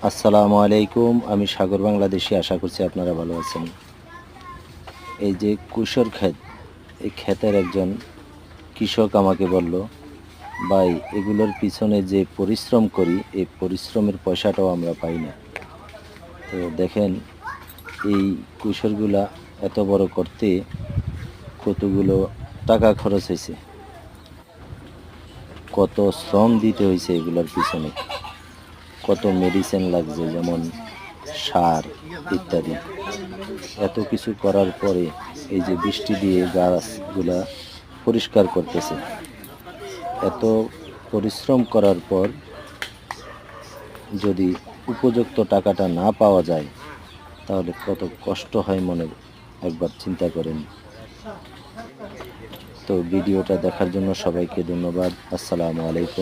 আসসালামু আলাইকুম। আমি সাগর বাংলাদেশী। আশা করছি আপনারা ভালো আছেন। এই যে কুশর ক্ষেত, এই ক্ষেতের একজন কৃষক আমাকে বলল, ভাই এগুলোর পিছনে যে পরিশ্রম করি এই পরিশ্রমের পয়সাটাও আমরা পাই না। তো দেখেন এই কুশরগুলা এত বড় করতে কতগুলো টাকা খরচ হয়েছে, কত শ্রম দিতে হয়েছে এগুলোর পিছনে, কত মেডিসিন লাগছে, যেমন সার ইত্যাদি। এত কিছু করার পরে এই যে বৃষ্টি দিয়ে গাছগুলা পরিষ্কার করতেছে, এত পরিশ্রম করার পর যদি উপযুক্ত টাকাটা না পাওয়া যায় তাহলে কত কষ্ট হয় মনে একবার চিন্তা করেন। তো ভিডিওটা দেখার জন্য সবাইকে ধন্যবাদ। আসসালামু আলাইকুম।